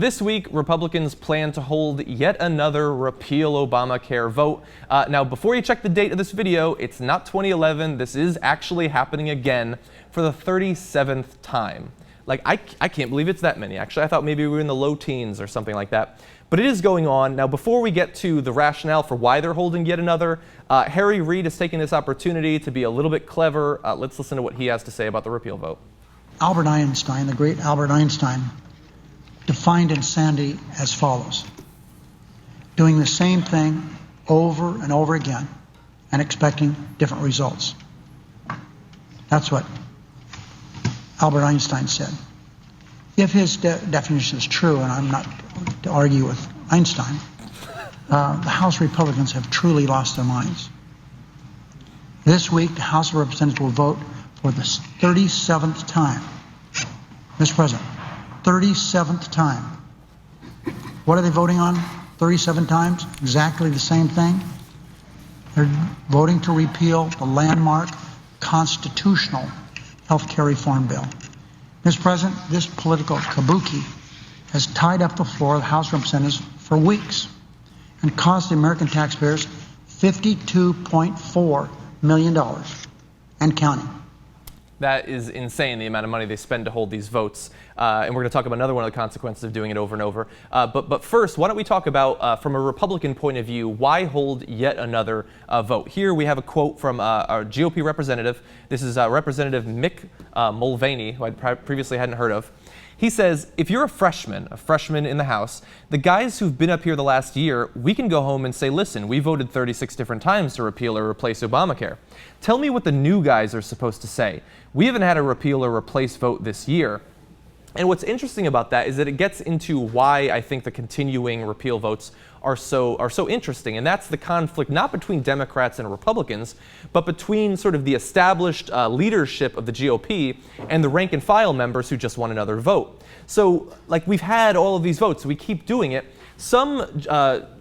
This week, Republicans plan to hold yet another Repeal Obamacare vote. Now, before you check the date of this video, it's not 2011. This is actually happening again for the 37th time. Like, I can't believe it's that many, actually. I thought maybe we were in the low teens or something like that. But it is going on. Now, before we get to the rationale for why they're holding yet another, Harry Reid is taking this opportunity to be a little bit clever. Let's listen to what he has to say about the repeal vote. Albert Einstein, the great Albert Einstein, defined insanity as follows: doing the same thing over and over again and expecting different results. That's what Albert Einstein said. If his definition is true, and I'm not to argue with Einstein, the House Republicans have truly lost their minds. This week, the House of Representatives will vote for the 37th time. Mr. President, 37th time. What are they voting on 37 times? Exactly the same thing. They're voting to repeal the landmark constitutional health care reform bill. Mr. President, this political kabuki has tied up the floor of the House of Representatives for weeks and cost the American taxpayers $52.4 million and counting. That is insane, the amount of money they spend to hold these votes. And we're going to talk about another one of the consequences of doing it over and over. But first, why don't we talk about, from a Republican point of view, why hold yet another vote? Here we have a quote from our GOP representative. This is Representative Mick Mulvaney, who I previously hadn't heard of. He says, if you're a freshman in the House, the guys who've been up here the last year, we can go home and say, listen, we voted 36 different times to repeal or replace Obamacare. Tell me what the new guys are supposed to say. We haven't had a repeal or replace vote this year. And what's interesting about that is that it gets into why I think the continuing repeal votes are so interesting. And that's the conflict not between Democrats and Republicans, but between sort of the established leadership of the GOP and the rank and file members who just want another vote. So, like, we've had all of these votes, so we keep doing it. Some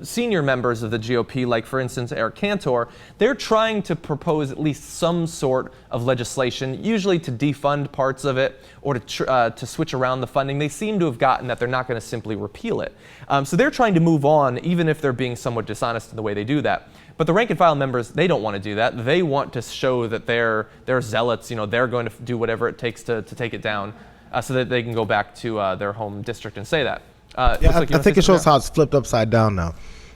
senior members of the GOP, like, for instance, Eric Cantor, they're trying to propose at least some sort of legislation, usually to defund parts of it or to switch around the funding. They seem to have gotten that they're not going to simply repeal it. So they're trying to move on, even if they're being somewhat dishonest in the way they do that. But the rank and file members, they don't want to do that. They want to show that they're zealots. You know, they're going to do whatever it takes to take it down so that they can go back to their home district and say that. I think it shows how it's flipped upside down now.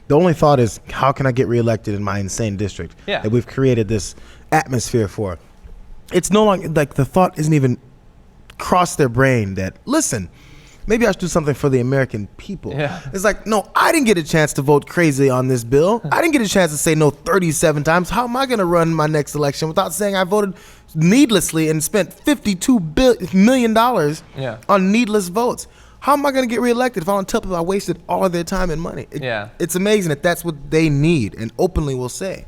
The only thought is, how can I get reelected in my insane district that we've created this atmosphere for? It's no longer, like, the thought isn't even crossed their brain that, listen, maybe I should do something for the American people. It's like, no, I didn't get a chance to vote crazy on this bill. I didn't get a chance to say no 37 times. How am I going to run my next election without saying I voted needlessly and spent $52 million on needless votes? How am I going to get reelected if I don't tell people I wasted all of their time and money? It's amazing that that's what they need and openly will say.